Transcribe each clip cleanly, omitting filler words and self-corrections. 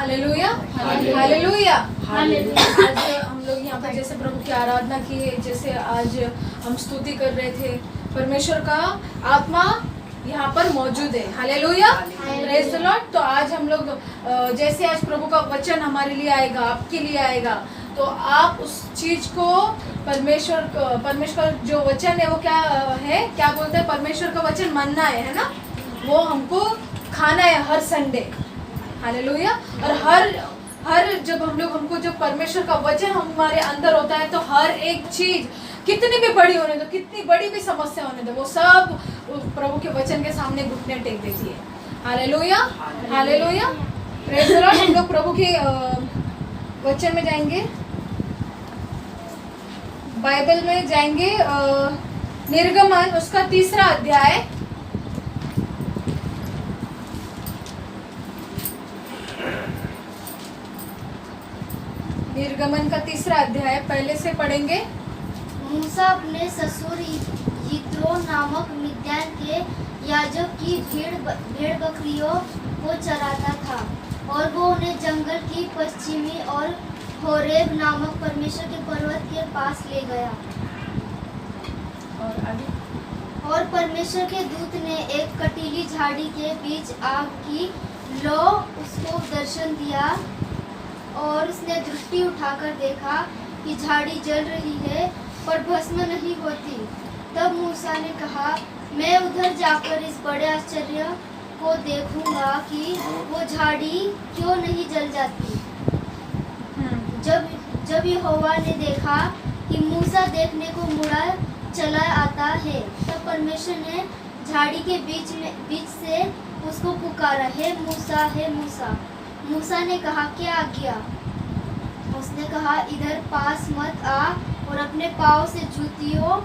Hallelujah hallelujah. आज हम लोग यहाँ पर जैसे प्रभु की आराधना की, जैसे आज हम स्तुति कर रहे थे, परमेश्वर का आत्मा यहाँ पर मौजूद है। Hallelujah praise the Lord. तो आज हम लोग जैसे आज प्रभु का वचन हमारे लिए आएगा, आपके लिए आएगा, तो आप उस चीज को परमेश्वर जो वचन है वो क्या है, क्या बोलते हैं, परमेश्वर का वचन मानना है ना, वो हमको खाना है हर संडे। हालेलुया। और हर जब हमको जब परमेश्वर का वचन हमारे अंदर होता है, तो हर एक चीज कितनी भी बड़ी होने दो, कितनी बड़ी भी समस्या होने दो, वो सब प्रभु के वचन के सामने घुटने टेक देती है। Hallelujah hallelujah praise the Lord. हम लोग प्रभु के वचन में जाएंगे, बाइबल में जाएंगे, निर्गमन उसका 3रा अध्याय, निर्गमन का 3रा अध्याय पहले से पढ़ेंगे। मूसा अपने ससुर यित्रो नामक मिद्यान के याजक की भेड़ बकरियों को चराता था, और वो उन्हें जंगल की पश्चिमी और होरेब नामक परमेश्वर के पर्वत के पास ले गया। और आगे, और परमेश्वर के दूत ने एक कटीली झाड़ी के बीच आग की लो उसको दर्शन दिया, और उसने दृष्टि उठाकर देखा कि झाड़ी जल रही है पर भस्म नहीं होती। तब मूसा ने कहा, मैं उधर जाकर इस बड़े आश्चर्य को देखूंगा कि वो झाड़ी क्यों नहीं जल जाती। जब यहोवा ने देखा कि मूसा देखने को मुड़ा चला आता है, तब परमेश्वर ने झाड़ी के बीच से उसको पुकारा, हे मूसा, हे मूसा। मूसा ने कहा, क्या आज्ञा? उसने कहा, इधर पास मत आ और अपने पाँव से जूतियों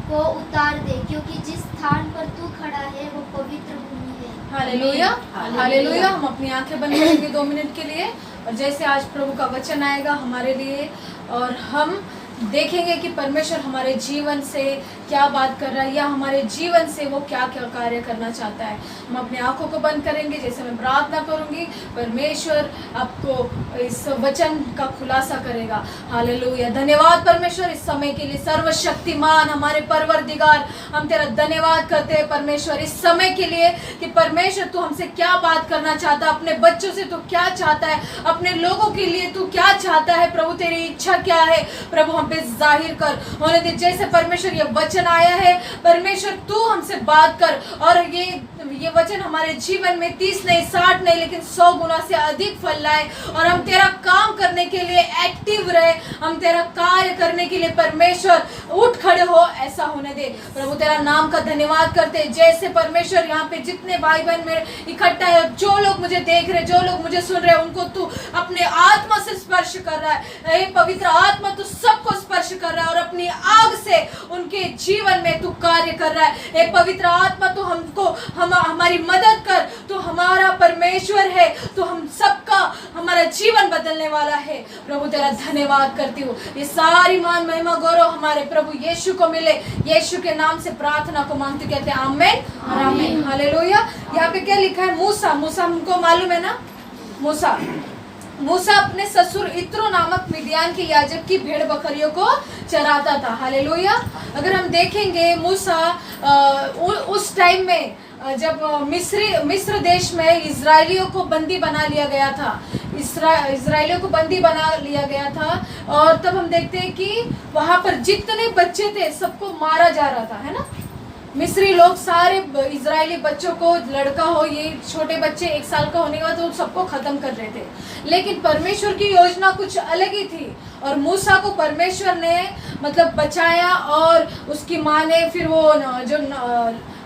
को उतार दे, क्योंकि जिस स्थान पर तू खड़ा है वो पवित्र भूमि है। Hallelujah hallelujah. हम अपनी आंखें बंद करेंगे 2 मिनट के लिए, और जैसे आज प्रभु का वचन आएगा हमारे लिए, और हम देखेंगे कि परमेश्वर हमारे जीवन से क्या बात कर रहा है, या हमारे जीवन से वो क्या क्या कार्य करना चाहता है। हम अपनी आंखों को बंद करेंगे, जैसे मैं प्रार्थना करूंगी, परमेश्वर आपको इस वचन का खुलासा करेगा। हालेलुया। धन्यवाद परमेश्वर इस समय के लिए, सर्वशक्तिमान हमारे परवरदिगार, हम तेरा धन्यवाद करते हैं परमेश्वर इस समय के लिए, कि परमेश्वर तू हमसे क्या बात करना चाहता है, अपने बच्चों से तू क्या चाहता है, अपने लोगों के लिए तू क्या चाहता है। प्रभु तेरी इच्छा क्या है, प्रभु हम पे जाहिर कर होने दे। जैसे परमेश्वर ये वचन आया है, परमेश्वर तू हमसे बात कर, और ये वचन हमारे जीवन में 30 नहीं, 60 नहीं, लेकिन 100 गुना से अधिक फल लाए, और हम तेरा काम करने के लिए एक्टिव रहे, हम तेरा कार्य करने के लिए परमेश्वर उठ खड़े हो, ऐसा होने दे। प्रभु तेरा नाम का धन्यवाद करते। जैसे परमेश्वर यहाँ पे जितने भाई बहन मेरे इकट्ठा है, जो लोग मुझे देख रहे, जो लोग मुझे सुन रहे, उनको तू अपने आत्मा से स्पर्श कर रहा है। हे पवित्र आत्मा, तू सबको स्पर्श कर रहा है, और अपनी आग से उनके जीवन में तू कार्य कर रहा है। हे पवित्र आत्मा, तू हमारी मदद कर, तू हमारा परमेश्वर है, तो हम सबका हमारा जीवन बदलने वाला है। प्रभु तेरा धन्यवाद करती हूँ। ये सारी मान महिमा गौरव हमारे प्रभु यीशु को मिले। यीशु के नाम से प्रार्थना को मांगते कहते हैं आमीन और आमीन। हालेलुया। यहाँ पे क्या लिखा है? मूसा हमको मालूम है ना, मूसा अपने ससुर यित्रो नामक मिद्यान के याजक की भेड़ बकरियों को चराता था। हालेलुया। अगर हम देखेंगे मूसा उस टाइम में जब मिस्र देश में इजरायलियों को बंदी बना लिया गया था, इजरायलियों को बंदी बना लिया गया था, और तब हम देखते हैं कि वहां पर जितने बच्चे थे सबको मारा जा रहा था, है ना। मिस्री लोग सारे इजरायली बच्चों को, लड़का हो, ये छोटे बच्चे 1 साल का होने के बाद, तो सबको खत्म कर रहे थे। लेकिन परमेश्वर की योजना कुछ अलग ही थी, और मूसा को परमेश्वर ने मतलब बचाया, और उसकी माँ ने फिर वो जो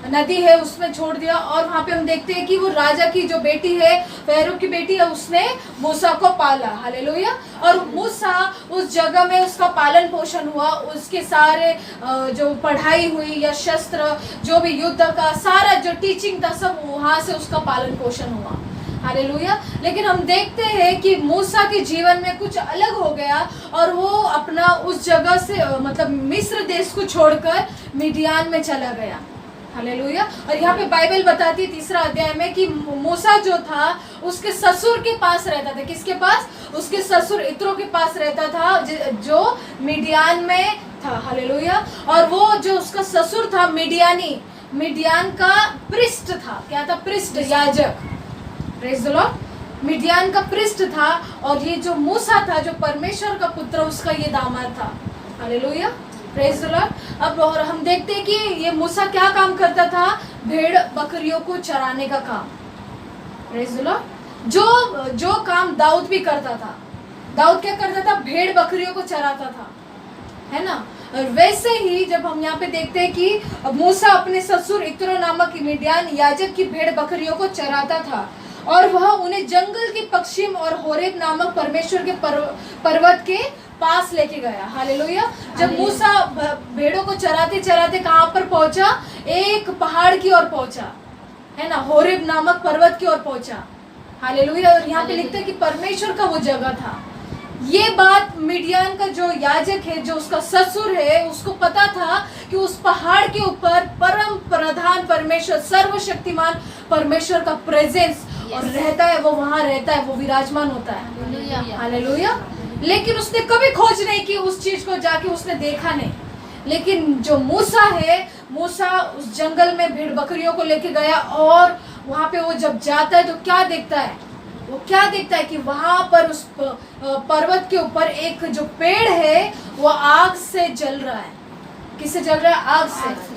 नदी है उसमें छोड़ दिया, और वहाँ पे हम देखते हैं कि वो राजा की जो बेटी है, फैरो की बेटी है, उसने मूसा को पाला। हालेलुया। और मूसा उस जगह में उसका पालन पोषण हुआ, उसके सारे जो पढ़ाई हुई या शस्त्र, जो भी युद्ध का सारा जो टीचिंग था, सब वहाँ से उसका पालन पोषण हुआ। हालेलुया। लेकिन हम देखते हैं कि मूसा के जीवन में कुछ अलग हो गया, और वो अपना उस जगह से मतलब मिस्र देश को छोड़कर मिडियान में चला गया। हालेलुया। और यहाँ पे बाइबल बताती है 3 अध्याय में कि मूसा जो था उसके ससुर के पास रहता था। किसके पास? उसके ससुर इत्रो के पास रहता था जो मिडियान में था। हालेलुया। और वो जो उसका ससुर था मिडियान का पृष्ठ था। क्या था? पृष्ठ, याजक। Praise the Lord. मिडियान का पृष्ठ था। और ये जो मूसा था, जो परमेश्वर का पुत्र, उसका ये दामाद था। हालेलुया। Praise the Lord. अब और हम देखते हैं कि ये मूसा क्या काम करता था? भेड़ बकरियों को चराने का काम। Praise the Lord. जो काम दाऊद भी करता था। दाऊद क्या करता था? भेड़ बकरियों को चराता था, है ना। और वैसे ही जब हम यहाँ पे देखते हैं कि मूसा अपने ससुर इत्रो नामक मिडियान याजक की भेड़ बकरियों को चराता था और वह उन्हें जंगल के पश्चिम और होरेब नामक परमेश्वर के पर्वत के पास लेके गया। हालेलुया। जब मूसा भेड़ों को चराते चराते कहाँ पर पहुंचा? एक पहाड़ की ओर पहुंचा, है ना, होरेब नामक पर्वत की ओर पहुंचा। हालेलुया। और यहाँ पे लिखते हैं कि परमेश्वर का वो जगह था। ये बात मिडियान का जो याजक है, जो उसका ससुर है, उसको पता था कि उस पहाड़ के ऊपर परम प्रधान परमेश्वर, सर्वशक्तिमान परमेश्वर का प्रेजेंस और रहता है, वो वहां रहता है, वो विराजमान होता है। हालेलुया। लेकिन उसने कभी खोज नहीं की उस चीज को, जाके उसने देखा नहीं। लेकिन जो मूसा है, मूसा उस जंगल में भेड़ बकरियों को लेके गया और वहां पे वो जब जाता है तो क्या देखता है? वो क्या देखता है कि वहां पर उस पर्वत के ऊपर एक जो पेड़ है वो आग से जल रहा है। किससे जल रहा है? आग से।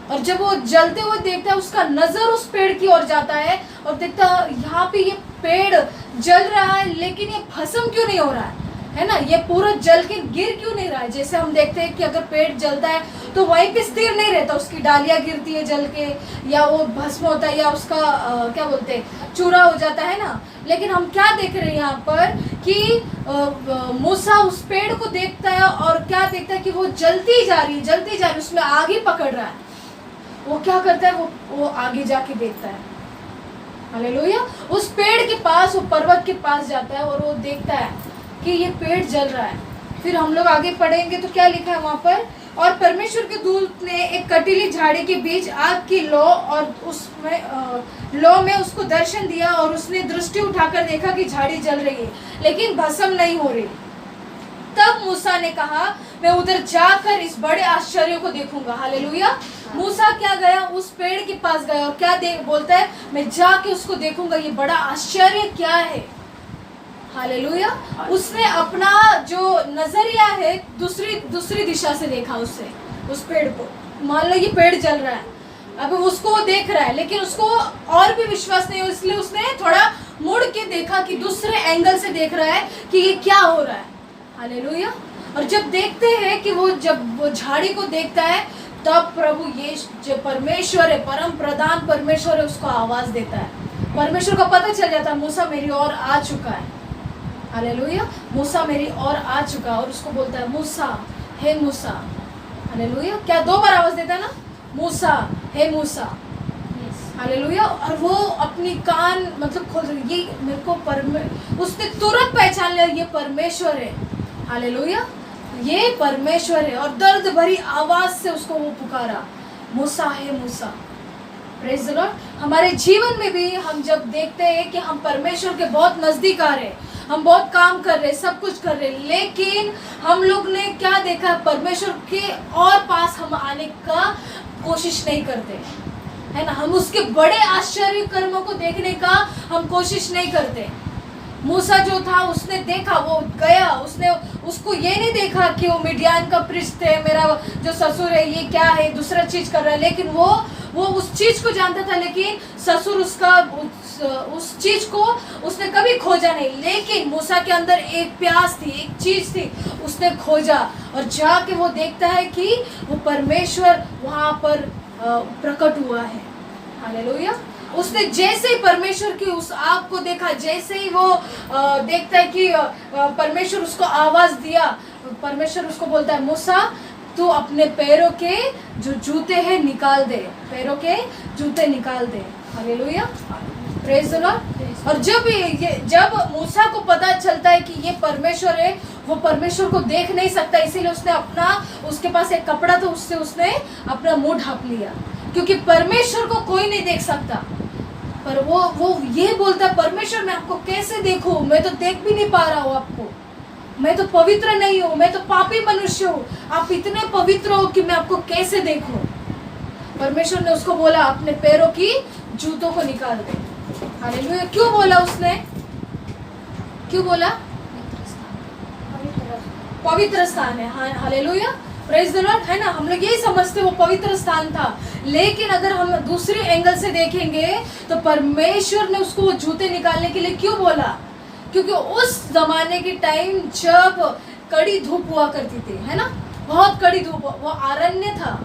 और जब वो जलते हुए देखता है, उसका नजर उस पेड़ की ओर जाता है और देखता है यहाँ पे ये पेड़ जल रहा है, लेकिन ये भस्म क्यों नहीं हो रहा है ना, ये पूरा जल के गिर क्यों नहीं रहा है। जैसे हम देखते हैं कि अगर पेड़ जलता है तो वहीं पे स्थिर नहीं रहता, उसकी डालियां गिरती है जल के, या वो भस्म होता है, या उसका क्या बोलते हैं, चूरा हो जाता है ना। लेकिन हम क्या देख रहे हैं यहाँ पर कि मूसा उस पेड़ को देखता है और क्या देखता है कि वो जलती जा रही है, उसमें आग ही पकड़ रहा है। वो क्या करता है? वो आगे जाके देखता है। हालेलुया। उस पेड़ के पास, वो पर्वत के पास जाता है और वो देखता है कि ये पेड़ जल रहा है। फिर हम लोग आगे पढ़ेंगे तो क्या लिखा है वहां पर? और परमेश्वर के दूत ने एक कटीली झाड़ी के बीच आग की लौ और उसमें लौ में उसको दर्शन दिया और उसने दृष्टि उठाकर देखा कि झाड़ी जल रही है, लेकिन भस्म नहीं हो रही। तब मूसा ने कहा, मैं उधर जाकर इस बड़े आश्चर्य को देखूंगा। हालेलुया। मूसा क्या गया? उस पेड़ के पास गया और क्या बोलता है? मैं जाके उसको देखूंगा, ये बड़ा आश्चर्य क्या है। हालेलुया। उसने अपना जो नजरिया है दूसरी दिशा से देखा, उससे उस पेड़ को। मान लो ये पेड़ जल रहा है, अब उसको वो देख रहा है, लेकिन उसको और भी विश्वास नहीं हो, इसलिए उसने थोड़ा मुड़ के देखा कि दूसरे एंगल से देख रहा है कि ये क्या हो रहा है। हालेलुया। और जब देखते हैं कि जब वो झाड़ी को देखता है, तब प्रभु ये जो परमेश्वर है, परम प्रधान परमेश्वर है, उसको आवाज देता है। परमेश्वर को पता चल जाता है मूसा मेरी ओर आ चुका है। हालेलुया। मूसा मेरी ओर आ चुका है और उसको बोलता है मूसा, हे मूसा। हालेलुया। क्या 2 बार आवाज देता है ना? मूसा, हे मूसा। हालेलुया। और वो अपनी कान मतलब खोल रही, ये मेरे को उसने तुरंत पहचान लिया ये परमेश्वर है। हालेलुया। ये परमेश्वर है। और दर्द भरी आवाज से उसको वो पुकारा, मूसा है मूसा। Praise the Lord. हमारे जीवन में भी हम जब देखते हैं कि हम परमेश्वर के बहुत नजदीक आ रहे, हम बहुत काम कर रहे, सब कुछ कर रहे, लेकिन हम लोग ने क्या देखा? परमेश्वर के और पास हम आने का कोशिश नहीं करते, है ना। हम उसके बड़े आश्चर्य कर्मों को देखने का हम कोशिश नहीं करते। मूसा जो था उसने देखा, वो गया, उसने उसको ये नहीं देखा कि वो मिडियान का पृष्ठ है, मेरा जो ससुर है ये क्या है, दूसरा चीज कर रहा है, लेकिन वो उस चीज को जानता था, लेकिन ससुर उसका उस चीज को उसने कभी खोजा नहीं। लेकिन मूसा के अंदर एक प्यास थी, एक चीज थी, उसने खोजा और जाके वो देखता है कि वो परमेश्वर वहां पर प्रकट हुआ है। हालेलुया। उसने जैसे ही परमेश्वर की उस आग को देखा, जैसे ही वो देखता है कि परमेश्वर उसको आवाज दिया, परमेश्वर उसको बोलता है मूसा तू अपने पैरों के जो जूते हैं निकाल दे, पैरों के जूते निकाल दे। हालेलुया। Praise the Lord. और जब मूसा को पता चलता है कि ये परमेश्वर है, वो परमेश्वर को देख नहीं सकता, इसीलिए उसने उसके पास एक कपड़ा था, उससे उसने अपना मुंह ढक लिया, क्योंकि परमेश्वर को कोई नहीं देख सकता। पर वो ये बोलता है, परमेश्वर मैं आपको कैसे देखूं, मैं तो देख भी नहीं पा रहा हूँ आपको, मैं तो पवित्र नहीं हूँ, मैं तो पापी मनुष्य हूँ, आप इतने पवित्र हो कि मैं आपको कैसे देखूं। परमेश्वर ने उसको बोला अपने पैरों की जूतों को निकाल दे। हालेलुया। क्यों बोला उसने, क्यों बोला? पवित्र स्थान है। हाँ, हालेलुया, प्रेज द लॉर्ड, है ना। हम लोग यही समझते वो पवित्र स्थान था, लेकिन अगर हम दूसरे एंगल से देखेंगे तो परमेश्वर ने उसको वो जूते निकालने के लिए क्यों बोला? क्योंकि उस जमाने के टाइम जब कड़ी धूप हुआ करती थी, है ना, बहुत कड़ी धूप, वो अरण्य था,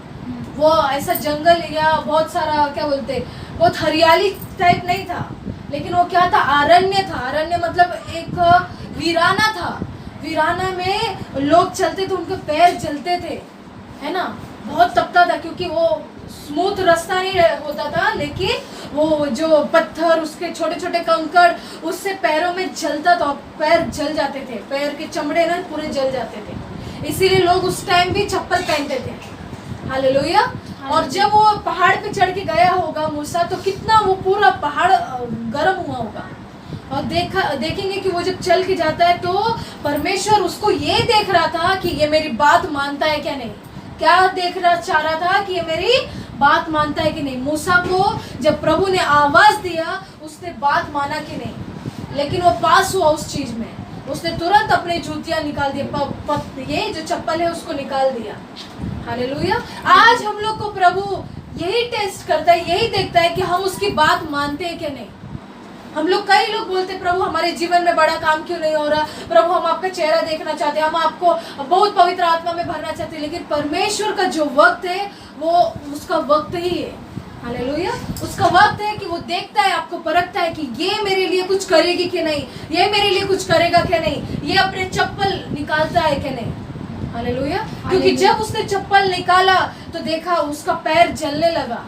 वो ऐसा जंगल या बहुत सारा क्या बोलते, बहुत हरियाली टाइप नहीं था, लेकिन वो क्या था, अरण्य था। अरण्य मतलब एक वीराना था। वीराना में लोग चलते थे, उनके पैर जलते थे, है ना, बहुत तपता था, क्योंकि वो स्मूथ रास्ता नहीं होता था, लेकिन वो जो पत्थर, उसके छोटे छोटे कंकड़, उससे पैरों में जलता था, पैर जल जाते थे, पैर के चमड़े ना पूरे जल जाते थे, इसीलिए लोग उस टाइम भी चप्पल पहनते थे। हालेलुया। और जब वो पहाड़ पे चढ़ के गया होगा मूसा, तो कितना वो पूरा पहाड़ गर्म हुआ होगा, और देखेंगे कि वो जब चल के जाता है तो परमेश्वर उसको ये देख रहा था कि ये मेरी बात मानता है क्या नहीं। क्या देखना चाह रहा था कि ये मेरी बात मानता है कि नहीं। मूसा को जब प्रभु ने आवाज दिया, उसने बात माना कि नहीं, लेकिन वो पास हुआ उस चीज में, उसने तुरंत अपने जूतियां निकाल दिए, ये जो चप्पल है उसको निकाल दिया। हालेलुया। आज हम लोग को प्रभु यही टेस्ट करता है, यही देखता है कि हम उसकी बात मानते हैं क्या नहीं। हम लोग, कई लोग बोलते हैं प्रभु हमारे जीवन में बड़ा काम क्यों नहीं हो रहा, प्रभु हम आपका चेहरा देखना चाहते हैं, हम आपको बहुत पवित्र आत्मा में भरना चाहते हैं, लेकिन परमेश्वर का जो वक्त है वो उसका वक्त ही है। हालेलुया। उसका वक्त है कि वो देखता है, आपको परखता है कि ये मेरे लिए कुछ करेगी कि नहीं, ये मेरे लिए कुछ करेगा क्या नहीं, ये अपने चप्पल निकालता है क्या नहीं। हालेलुया। क्योंकि जब उसने चप्पल निकाला तो देखा उसका पैर जलने लगा।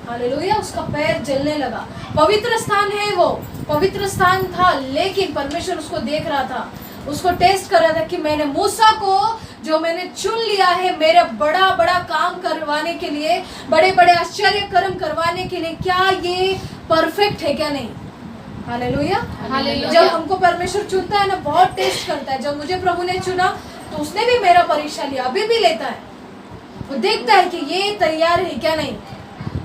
हालेलुया। उसका पैर जलने लगा। पवित्र स्थान है, वो पवित्र स्थान था, लेकिन परमेश्वर उसको देख रहा था, उसको टेस्ट कर रहा था कि मैंने मूसा को जो मैंने चुन लिया है मेरे बड़ा बड़ा काम करवाने के लिए, बड़े बड़े आश्चर्य कर्म करवाने के लिए, क्या ये परफेक्ट है क्या नहीं। हालेलुया। जब हमको परमेश्वर चुनता है ना, बहुत टेस्ट करता है। जब मुझे प्रभु ने चुना तो उसने भी मेरा परीक्षा लिया, अभी भी लेता है, वो देखता है कि ये तैयार है क्या नहीं।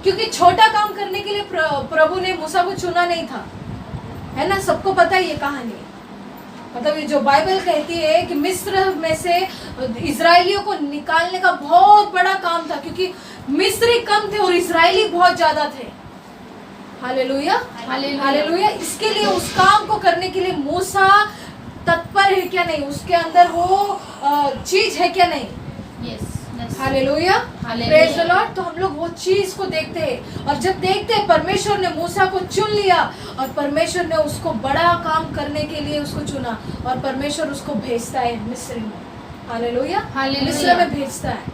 क्योंकि छोटा काम करने के लिए प्रभु ने मूसा को चुना नहीं था, है ना, सबको पता है ये कहानी। मतलब ये जो बाइबल कहती है कि मिस्र में से इजरायलियों को निकालने का बहुत बड़ा काम था, क्योंकि मिस्री कम थे और इजरायली बहुत ज्यादा थे। हालेलुया। हालेलुया। इसके लिए उस काम को करने के लिए मूसा तत्पर है क्या नहीं, उसके अंदर वो चीज है क्या नहीं। Hallelujah, praise the Lord. तो हम लोग वो चीज को देखते हैं, और जब देखते हैं परमेश्वर ने मूसा को चुन लिया, और परमेश्वर ने उसको बड़ा काम करने के लिए उसको चुना, और परमेश्वर उसको भेजता है मिस्र में। हालेलुया। मिस्र में भेजता है,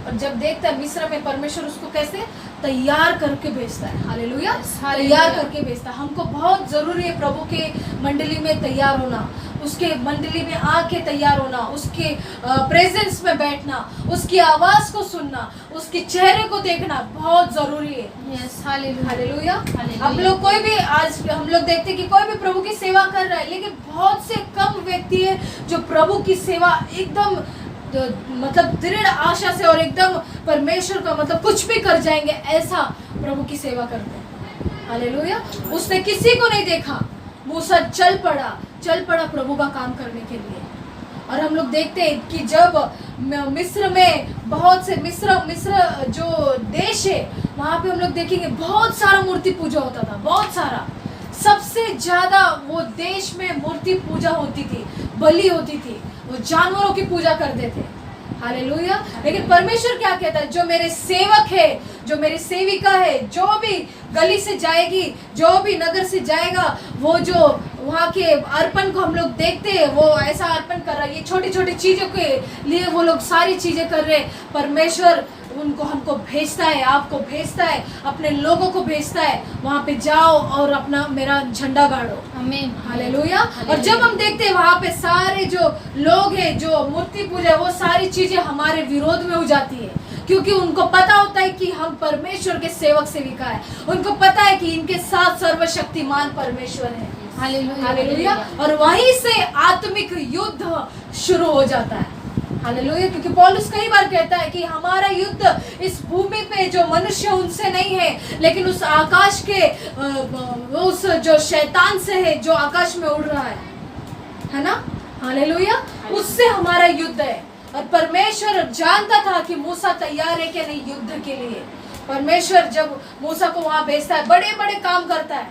और जब देखता है मिस्र में परमेश्वर उसको कैसे तैयार करके भेजता है। हालेलुया। तैयार करके भेजता है। हमको बहुत जरूरी है प्रभु के मंडली में तैयार होना, उसके मंडली में आके तैयार होना, उसके प्रेजेंस में बैठना, उसकी आवाज को सुनना, उसके चेहरे को देखना बहुत जरूरी है। हालेलुया। हम लोग कोई भी, आज हम लोग देखते हैं कि कोई भी प्रभु की सेवा कर रहा है, लेकिन बहुत से कम व्यक्ति है जो प्रभु की सेवा एकदम मतलब दृढ़ आशा से और एकदम परमेश्वर का मतलब कुछ भी कर जाएंगे ऐसा प्रभु की सेवा करते हैं। हालेलुया। उसने किसी को नहीं देखा, मूसा चल पड़ा प्रभु का काम करने के लिए। और हम लोग देखते हैं कि जब मिस्र में बहुत से मिस्र जो देश है, वहाँ पे हम लोग देखेंगे बहुत सारा मूर्ति पूजा होता था, बहुत सारा। सबसे ज्यादा वो देश में मूर्ति पूजा होती थी, बलि होती थी, वो जानवरों की पूजा करते थे। हालेलुया। लेकिन परमेश्वर क्या कहता है, जो मेरे सेवक है, जो मेरी सेविका है, जो भी गली से जाएगी, जो भी नगर से जाएगा, वो जो वहाँ के अर्पण को हम लोग देखते हैं, वो ऐसा अर्पण कर रहा है, ये छोटी छोटी चीजों के लिए वो लोग सारी चीजें कर रहे हैं। परमेश्वर उनको हमको भेजता है, आपको भेजता है, अपने लोगों को भेजता है, वहाँ पे जाओ और अपना मेरा झंडा गाड़ो। आमीन। हालेलुया। और जब हम देखते हैं वहाँ पे सारे जो लोग हैं जो मूर्ति पूजा, वो सारी चीजें हमारे विरोध में हो जाती है, क्योंकि उनको पता होता है कि हम परमेश्वर के सेवक सेविका है। उनको पता है कि इनके साथ सर्वशक्तिमान परमेश्वर है। हालेलुया। और वहीं से आत्मिक युद्ध शुरू हो जाता है। हालेलुया। क्योंकि पौलुस कई बार कहता है कि हमारा युद्ध इस भूमि पे जो मनुष्य उनसे नहीं है, लेकिन उस आकाश के उस जो शैतान से है, जो आकाश में उड़ रहा है ना। हालेलुया। उससे हमारा युद्ध है। और परमेश्वर जानता था कि मूसा तैयार है कि नहीं युद्ध के लिए। परमेश्वर जब मूसा को वहां भेजता है, बड़े बड़े काम करता है।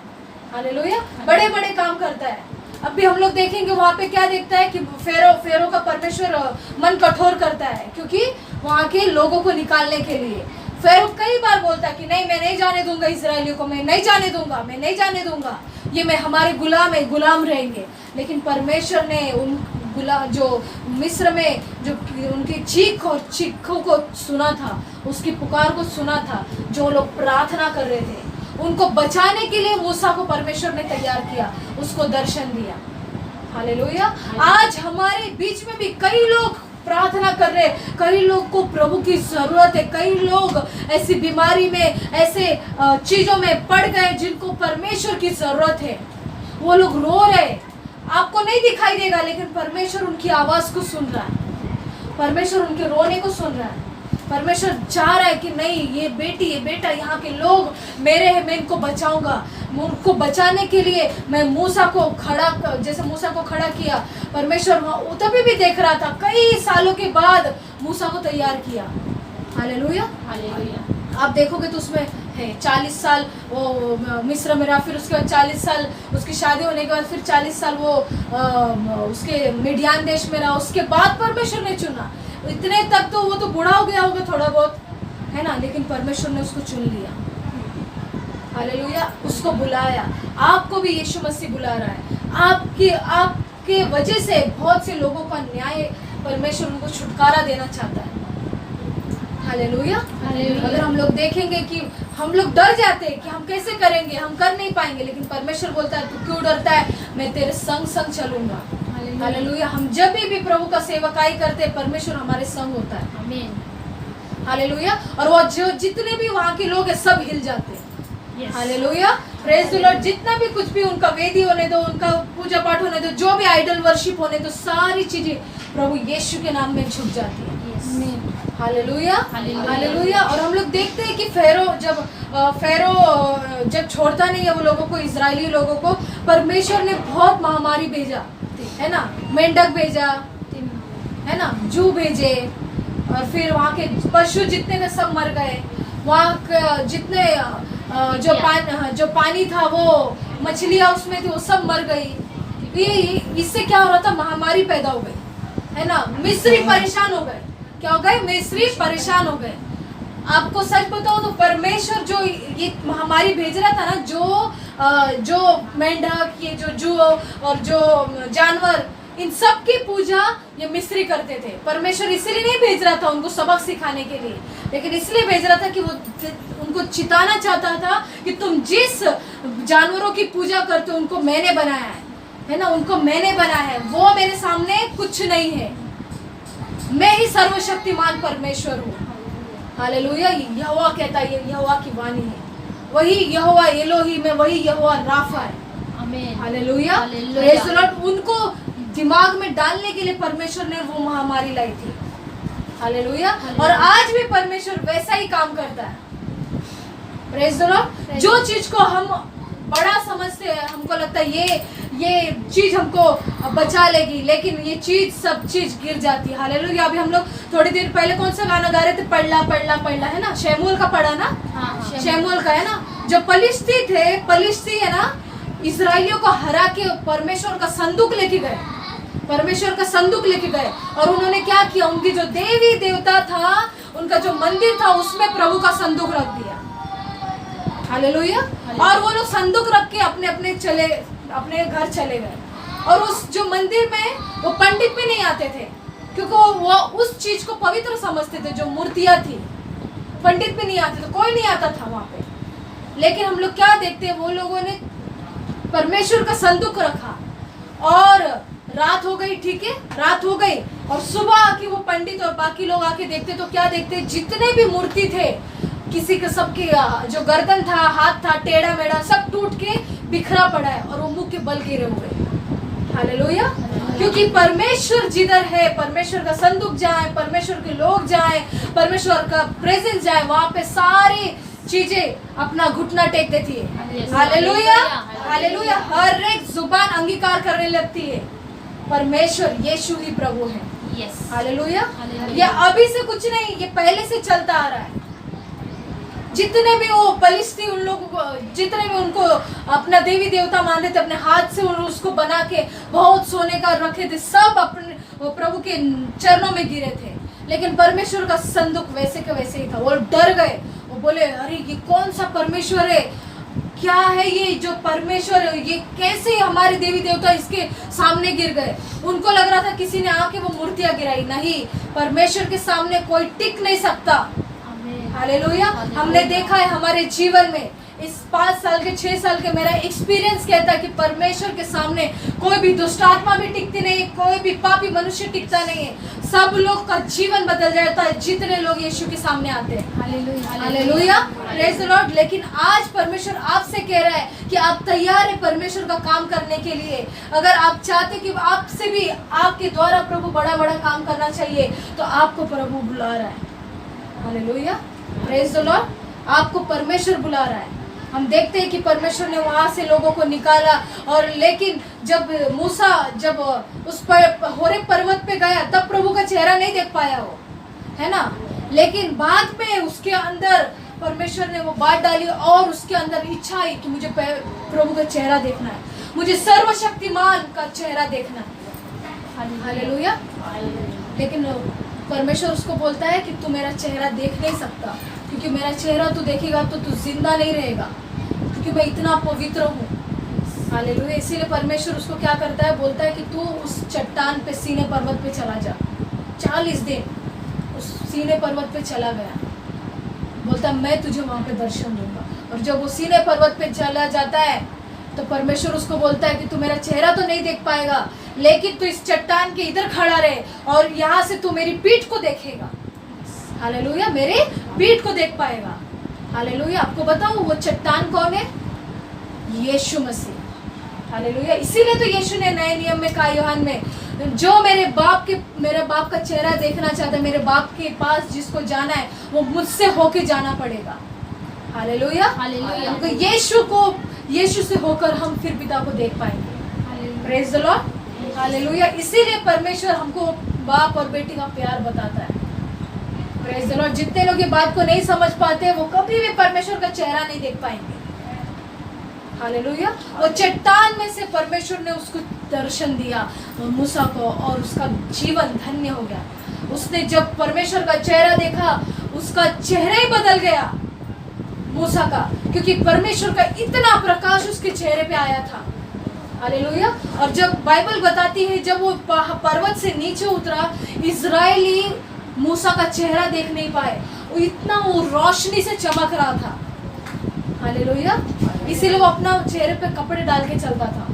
हालेलुया। बड़े बड़े काम करता है। अब भी हम लोग देखेंगे वहां पे क्या देखता है कि फेरो का परमेश्वर मन कठोर करता है, क्योंकि वहां के लोगों को निकालने के लिए। फेरो कई बार बोलता है कि नहीं, मैं नहीं जाने दूंगा इजरायलियों को, मैं नहीं जाने दूंगा, मैं नहीं जाने दूंगा, ये मैं हमारे गुलाम रहेंगे। लेकिन परमेश्वर ने उन जो मिस्र में जो उनकी चीखों को सुना था, उसकी पुकार को सुना था, जो लोग प्रार्थना कर रहे थे, उनको बचाने के लिए मूसा को परमेश्वर ने तैयार किया, उसको दर्शन दिया। हालेलुया। आज हमारे बीच में भी कई लोग प्रार्थना कर रहे, कई लोग को प्रभु की जरूरत है, कई लोग ऐसी बीमारी में, ऐसे चीजों में पड़ गए जिनको परमेश्वर की जरूरत है। वो लोग रो रहे, आपको नहीं दिखाई देगा, लेकिन परमेश्वर उनकी आवाज को सुन रहा है। परमेश्वर उनके रोने को सुन रहा है। परमेश्वर चाह रहा है कि नहीं, ये बेटी, ये बेटा, यहाँ के लोग मेरे हैं, मैं इनको बचाऊंगा। उनको बचाने के लिए मैं मूसा को खड़ा किया। परमेश्वर तभी भी देख रहा था, कई सालों के बाद मूसा को तैयार किया। हालेलुया। हालेलुया। आप देखोगे तो उसमें है 40 साल वो मिस्र में रहा, फिर उसके बाद 40 साल उसकी शादी होने के बाद, फिर 40 साल वो उसके मिडियान देश में रहा। उसके बाद परमेश्वर ने चुना। इतने तक तो वो तो बूढ़ा हो गया होगा थोड़ा बहुत, है ना, लेकिन परमेश्वर ने उसको चुन लिया। हालेलुया। उसको बुलाया। आपको भी यीशु मसीह बुला रहा है। आपके वजह से बहुत से लोगों का न्याय परमेश्वर उनको छुटकारा देना चाहता है। हालेलुया। अगर हम लोग देखेंगे कि हम लोग डर जाते हैं कि हम कैसे करेंगे, हम कर नहीं पाएंगे, लेकिन परमेश्वर बोलता है तू क्यों डरता है, मैं तेरे संग संग चलूंगा। हालेलुया। हम जब भी प्रभु का सेवकाई करते हैं, परमेश्वर हमारे संग होता है। आमीन। हालेलुया। और वो जो जितने भी वहाँ के लोग हैं सब हिल जाते हैं। हालेलुया। Praise the Lord. जितना भी कुछ भी उनका वेदी होने दो, उनका पूजा पाठ होने दो, जो भी आइडल वर्शिप होने दो, सारी चीजें प्रभु यीशु के नाम में झुक जाती है। हालेलुया। हालेलुया। और हम लोग देखते हैं कि फेरो जब छोड़ता नहीं है वो लोगों को, इजरायली लोगों को, परमेश्वर ने बहुत महामारी भेजा, है ना। मेंढक भेजा, है ना, जू भेजे, और फिर वहाँ के पशु जितने थे सब मर गए। वहाँ जितने जो पानी था, वो मछलियाँ उसमें थी, वो सब मर गई। ये इससे क्या हो रहा था, महामारी पैदा हो गई, है ना। मिस्री परेशान हो गए। क्या हो गए, मिस्री परेशान हो गए। आपको सच बताओ तो परमेश्वर जो ये महामारी भेज रहा था ना, जो मेंढक, ये जो जू और जो जानवर, इन सब की पूजा ये मिस्री करते थे। परमेश्वर इसलिए नहीं भेज रहा था उनको सबक सिखाने के लिए, लेकिन इसलिए भेज रहा था कि वो उनको चिताना चाहता था कि तुम जिस जानवरों की पूजा करते हो उनको मैंने बनाया है ना, उनको मैंने बनाया है। वो मेरे सामने कुछ नहीं है, मैं ही सर्वशक्तिमान परमेश्वर हूँ। हालेलुया। यहोवा कहता है, ये यहोवा की वाणी है, वही यहोवा एलोहीम है, वही यहोवा राफा है। आमीन। हालेलुया। Praise the Lord. उनको दिमाग में डालने के लिए परमेश्वर ने वो महामारी लाई थी। हालेलुया। और आज भी परमेश्वर वैसा ही काम करता है। Praise the Lord. जो चीज को हम बड़ा समझते हैं, हमको लगता है ये चीज हमको बचा लेगी, लेकिन ये चीज सब चीज गिर जाती है। हालेलुया। अभी हम लोग थोड़ी देर पहले कौन सा गाना गा रहे थे, पढ़ला पढ़ला पढ़ला, है ना, शमूएल का पढ़ा ना। हाँ, शमूएल का, है ना। जो पलिश्ती है ना, इजराइलियों को हरा के परमेश्वर का संदूक लेके गए, परमेश्वर का संदूक लेके गए। और उन्होंने क्या किया, उनकी जो देवी देवता था, उनका जो मंदिर था, उसमें प्रभु का संदूक रख दिया। हालेलुया। और वो लोग संदूक रख के अपने घर चले गए। और उस जो मंदिर में वो पंडित भी नहीं आते थे, क्योंकि वो उस चीज को पवित्र समझते थे, जो मूर्तियां थी। पंडित भी नहीं आते थे, कोई नहीं आता था वहां पे। लेकिन हम लोग क्या देखते हैं, वो लोगों ने परमेश्वर का संदूक रखा और रात हो गई, ठीक है, रात हो गई, और सुबह आके वो पंडित और बाकी लोग आके देखते तो क्या देखते, जितने भी मूर्ति थे किसी के सबके जो गर्दन था, हाथ था टेढ़ा मेढ़ा, सब टूट के बिखरा पड़ा है और वो मुंह के बल गिरे हुए। हालेलुया। क्योंकि परमेश्वर जिधर है, परमेश्वर का संदूक जहाँ है, परमेश्वर के लोग जहाँ है, परमेश्वर का प्रेजेंस जहाँ है, वहां पे सारी चीजें अपना घुटना टेक देती है। Hallelujah, hallelujah. हर एक जुबान अंगीकार करने लगती है परमेश्वर यीशु ही प्रभु है। हालेलुया। ये अभी से कुछ नहीं, ये पहले से चलता आ रहा है। जितने भी वो पलिश्ती उन लोगों को, जितने भी उनको अपना देवी देवता मानते थे, अपने हाथ से उसको बना के बहुत सोने का रखे थे, सब अपने वो प्रभु के चरणों में गिरे थे। लेकिन परमेश्वर का संदूक वैसे के वैसे ही था। वो डर गए, वो बोले अरे ये कौन सा परमेश्वर है, क्या है ये जो परमेश्वर है, ये कैसे हमारे देवी देवता इसके सामने गिर गए। उनको लग रहा था किसी ने आके वो मूर्तियां गिराई, नहीं, परमेश्वर के सामने कोई टिक नहीं सकता। हालेलुया। हमने देखा है हमारे जीवन में, इस 5 साल के 6 साल के मेरा एक्सपीरियंस कहता है कि परमेश्वर के सामने कोई भी दुष्ट आत्मा भी टिकती नहीं, कोई भी पापी मनुष्य टिकता नहीं है। सब लोग का जीवन बदल जाता है जितने लोग यीशु के सामने आते हैं। Hallelujah, praise the Lord. लेकिन आज परमेश्वर आपसे कह रहा है कि आप तैयार है परमेश्वर का काम करने के लिए। अगर आप चाहते कि आपसे भी आपके द्वारा प्रभु बड़ा बड़ा काम करना चाहिए, तो आपको प्रभु बुला रहा है। Hallelujah, praise the Lord. आपको परमेश्वर बुला रहा है। हम देखते हैं कि परमेश्वर ने वहां से लोगों को निकाला, और लेकिन जब मूसा जब उस होरेब पर्वत पे गया तब प्रभु का चेहरा नहीं देख पाया वो, है ना। लेकिन बाद में उसके अंदर परमेश्वर ने वो बात डाली और उसके अंदर इच्छा आई कि मुझे प्रभु का चेहरा देखना है, मुझे सर्वशक्तिमान का चेहरा देखना है। हालेलुया। लेकिन परमेश्वर उसको बोलता है कि तू मेरा चेहरा देख नहीं सकता, क्योंकि मेरा चेहरा तू देखेगा तो तू जिंदा नहीं रहेगा, क्योंकि मैं इतना पवित्र हूँ। हालेलुया। इसीलिए परमेश्वर उसको क्या करता है, बोलता है कि तू उस चट्टान पे, सीने पर्वत पे चला जा। 40 दिन उस सीने पर्वत पे चला गया। बोलता है मैं तुझे वहां पे दर्शन दूंगा। और जब वो सीने पर्वत पे चला जाता है तो परमेश्वर उसको बोलता है कि तू मेरा चेहरा तो नहीं देख पाएगा, लेकिन तू इस चट्टान के इधर खड़ा रहे और यहाँ से तू मेरी पीठ को देखेगा। हालेलुया, मेरे पीठ को देख पाएगा। हालेलुया। आपको बताऊं वो चट्टान कौन है? यीशु मसीह। हालेलुया। इसीलिए तो यीशु ने नए नियम में कहा यूहन्ना में, जो मेरे बाप का चेहरा देखना चाहता है, मेरे बाप के पास जिसको जाना है वो मुझसे होके जाना पड़ेगा। हालेलुया। हालेलुया। यीशु से होकर हम फिर पिता को देख पाएंगे। Praise the Lord. हालेलुया। इसीलिए परमेश्वर हमको बाप और बेटी का प्यार बताता है। Praise the Lord. जितने लोग ये बात को नहीं समझ पाते वो कभी भी परमेश्वर का चेहरा नहीं देख पाएंगे। हालेलुया। वो चट्टान में से परमेश्वर ने उसको दर्शन दिया मूसा को, और उसका जीवन धन्य हो गया। उसने जब परमेश्वर का चेहरा देखा, उसका चेहरा ही बदल गया मूसा का, क्योंकि परमेश्वर का इतना प्रकाश उसके चेहरे पे आया था। हालेलुया। और जब बाइबल बताती है जब वो पर्वत से नीचे उतरा, इजरायली मूसा का चेहरा देख नहीं पाए, वो इतना वो रोशनी से चमक रहा था। हालेलुया। इसीलिए वो अपना चेहरे पे कपड़े डाल के चलता था।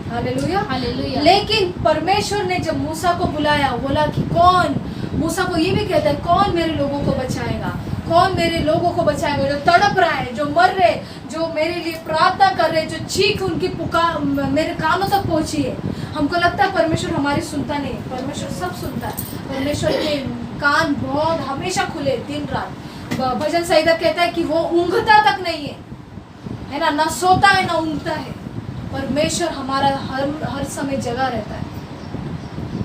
हालेलुया। हालेलुया। लेकिन परमेश्वर ने जब मूसा को बुलाया, बोला कि कौन, मूसा को ये भी कहता है कौन मेरे लोगों को बचाएगा, कौन मेरे लोगों को बचाएगा, जो तड़प रहा है, जो मर रहे, जो मेरे लिए प्रार्थना कर रहे, जो चीख उनकी पुकार मेरे कानों तक पहुंची है। हमको लगता है परमेश्वर हमारी सुनता नहीं, परमेश्वर सब सुनता है। परमेश्वर के कान बहुत हमेशा खुले, दिन रात। भजन संहिता कहता है कि वो ऊँघता तक नहीं है ना, ना सोता है ना ऊँघता है। परमेश्वर हमारा हर समय जगा रहता है।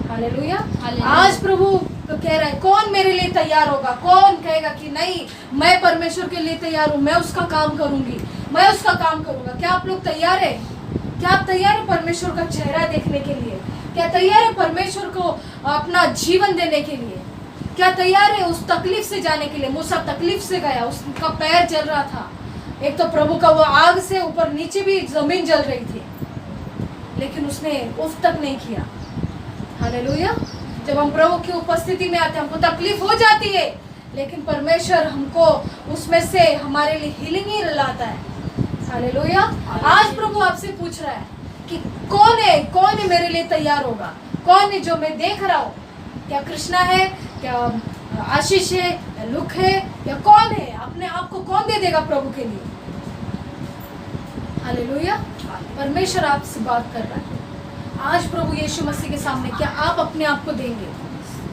हालेलुया। आज प्रभु तो कह रहा है कौन मेरे लिए तैयार होगा, कौन कहेगा कि नहीं मैं परमेश्वर के लिए तैयार हूँ, मैं उसका काम करूंगी, मैं उसका काम करूंगा। क्या आप लोग तैयार है? क्या आप तैयार है परमेश्वर का चेहरा देखने के लिए? क्या तैयार है परमेश्वर को अपना जीवन देने के लिए? क्या तैयार है उस तकलीफ से जाने के लिए? मूसा तकलीफ से गया, उसका पैर जल रहा था। एक तो प्रभु का वो आग से ऊपर नीचे भी जमीन जल रही थी, लेकिन उसने उफ तक नहीं किया। हालेलुया। जब हम प्रभु की उपस्थिति में आते हैं हमको तकलीफ हो जाती है, लेकिन परमेश्वर हमको उसमें से हमारे लिए हीलिंग ही लाता है। हालेलुया। आज प्रभु आपसे पूछ रहा है कि कौन है मेरे लिए तैयार होगा, कौन है जो मैं देख रहा हूँ, क्या कृष्णा है, क्या आशीष है, या लुक है, या कौन है, अपने आप को कौन दे देगा प्रभु के लिए। हालेलुया। परमेश्वर आपसे बात कर रहा है आज प्रभु यीशु मसीह के सामने। क्या आप अपने आप को देंगे?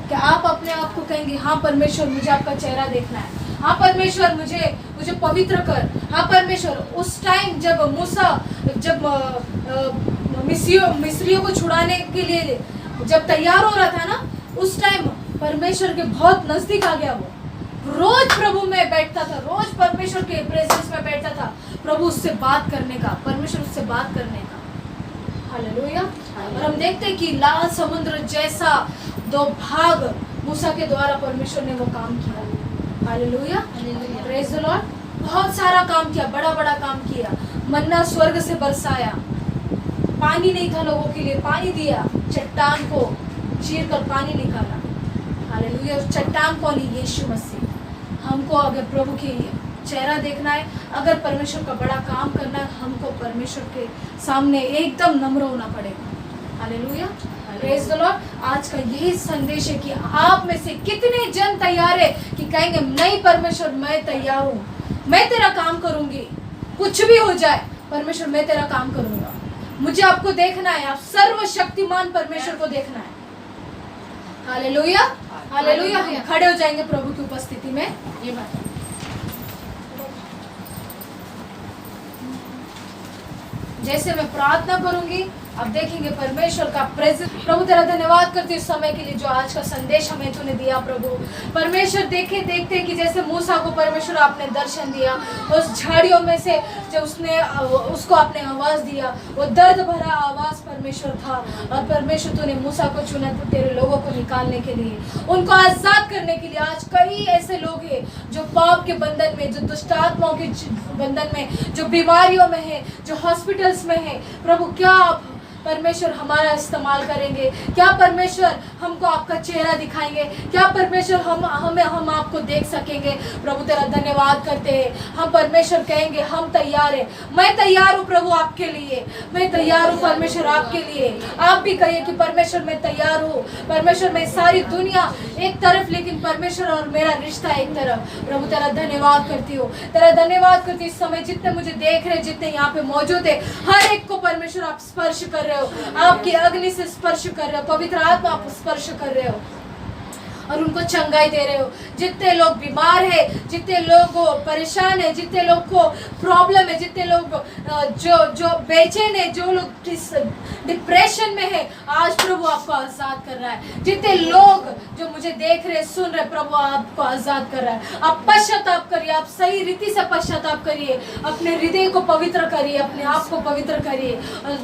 क्या आप अपने आप को कहेंगे हाँ परमेश्वर मुझे आपका चेहरा देखना है, हाँ परमेश्वर मुझे पवित्र कर, हाँ परमेश्वर। उस टाइम जब मूसा मिस्रियों को छुड़ाने के लिए जब तैयार हो रहा था ना, उस टाइम परमेश्वर के बहुत नजदीक आ गया। वो रोज प्रभु में बैठता था, रोज परमेश्वर के प्रेजेंस में बैठता था, प्रभु उससे बात करने का, परमेश्वर उससे बात करने का। हालेलुया। और हम देखते हैं कि लाल समुद्र जैसा 2 भाग मूसा के द्वारा परमेश्वर ने वो काम किया। Hallelujah, praise the Lord. बहुत सारा काम किया, बड़ा बड़ा काम किया। मन्ना स्वर्ग से बरसाया, पानी नहीं था लोगों के लिए, पानी दिया, चट्टान को चीर कर पानी निकाला। हालेलुया। चट्टान कौन है? यीशु मसीह। हमको अगर प्रभु के चेहरा देखना है, अगर परमेश्वर का बड़ा काम करना है, हमको परमेश्वर के सामने एकदम नम्र होना पड़ेगा। Hallelujah, praise the Lord. आज का यही संदेश है कि आप में से कितने जन तैयार है कि कहेंगे नहीं परमेश्वर मैं तैयार हूँ, मैं तेरा काम करूंगी, कुछ भी हो जाए परमेश्वर मैं तेरा काम करूंगा। मुझे आपको देखना है, आप सर्वशक्तिमान परमेश्वर को देखना है। Hallelujah, hallelujah. हम खड़े हो जाएंगे प्रभु की उपस्थिति में। ये बात जैसे मैं प्रार्थना करूंगी, अब देखेंगे परमेश्वर का प्रेजेंस। प्रभु तेरा धन्यवाद करती हूँ इस समय के लिए जो आज का संदेश हमें तूने दिया। प्रभु परमेश्वर देखते कि जैसे मूसा को परमेश्वर आपने दर्शन दिया, उस झाड़ियों में से जब उसको आपने आवाज दिया, वो दर्द भरा आवाज परमेश्वर था। और परमेश्वर तूने मूसा को चुना तेरे लोगों को निकालने के लिए, उनको आजाद करने के लिए। आज कई ऐसे लोग हैं जो पाप के बंधन में, जो दुष्ट आत्माओं के बंधन में, जो बीमारियों में है, जो हॉस्पिटल्स में है। प्रभु क्या आप परमेश्वर हमारा इस्तेमाल करेंगे? क्या परमेश्वर हमको आपका चेहरा दिखाएंगे? क्या परमेश्वर हम आपको देख सकेंगे? प्रभु तेरा धन्यवाद करते हैं। हम परमेश्वर कहेंगे हम तैयार है, मैं तैयार हूँ प्रभु आपके लिए, मैं तैयार हूँ परमेश्वर आपके लिए। आप भी कहिए कि परमेश्वर मैं तैयार हूँ, परमेश्वर मैं सारी दुनिया एक तरफ लेकिन परमेश्वर और मेरा रिश्ता एक तरफ। प्रभु तेरा धन्यवाद करती हूँ, तेरा धन्यवाद करती हूँ। इस समय जितने मुझे देख रहे, जितने यहाँ पे मौजूद है, हर एक को परमेश्वर आप स्पर्श कर रहे हो, आपकी अग्नि से स्पर्श कर रहे हो, पवित्र आत्मा आप स्पर्श कर रहे हो और उनको चंगाई दे रहे हो। जितने लोग बीमार है, जितने लोग परेशान है, जितने लोग को प्रॉब्लम है, जितने लोग जो बेचैन है, जो लोग डिप्रेशन में है, आज प्रभु आपको आजाद कर रहा है। जितने लोग जो मुझे देख रहे सुन रहे, प्रभु आपको आजाद कर रहा है। आप पश्चाताप करिए, आप सही रीति से पश्चाताप करिए, अपने हृदय को पवित्र करिए, अपने आप को पवित्र करिए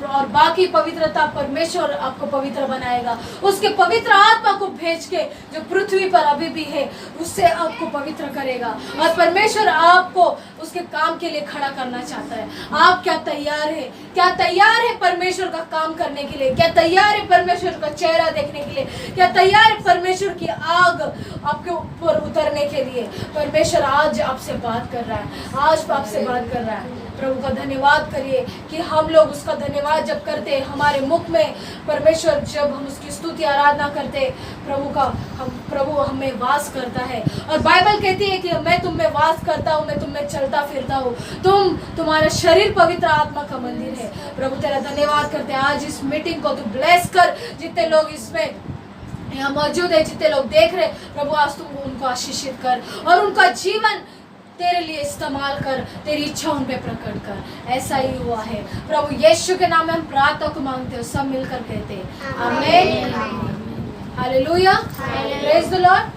और बाकी पवित्रता परमेश्वर आपको पवित्र बनाएगा। उसके पवित्र आत्मा को भेज के जो पृथ्वी पर अभी भी है उससे आपको पवित्र करेगा और परमेश्वर आपको उसके काम के लिए खड़ा करना चाहता है। आप क्या तैयार है? क्या तैयार है परमेश्वर का काम करने के लिए? क्या तैयार है परमेश्वर का चेहरा देखने के लिए? क्या तैयार है परमेश्वर की आग आपके ऊपर उतरने के लिए? परमेश्वर आज आपसे बात कर रहा है, आज आपसे बात कर रहा है। प्रभु का धन्यवाद करिए कि हम लोग उसका धन्यवाद जब करते हैं, हमारे मुख में परमेश्वर जब हम उसकी स्तुति आराधना करते, प्रभु हमें वास करता है। और बाइबल कहती है कि मैं तुम में वास करता हूँ, मैं तुम में चलता फिरता हूँ। तुम्हारा शरीर पवित्र आत्मा का मंदिर है। प्रभु तेरा धन्यवाद करते हैं। आज इस मीटिंग को तू ब्लेस कर, जितने लोग इसमें यहाँ मौजूद है, जितने लोग देख रहे, प्रभु आज तुम उनको आशीषित कर और उनका जीवन तेरे लिए इस्तेमाल कर, तेरी इच्छा उन पे प्रकट कर। ऐसा ही हुआ है प्रभु यीशु के नाम में हम प्रार्थना को मांगते हो, सब मिलकर कहते हैं आमीन। Hallelujah, praise the Lord.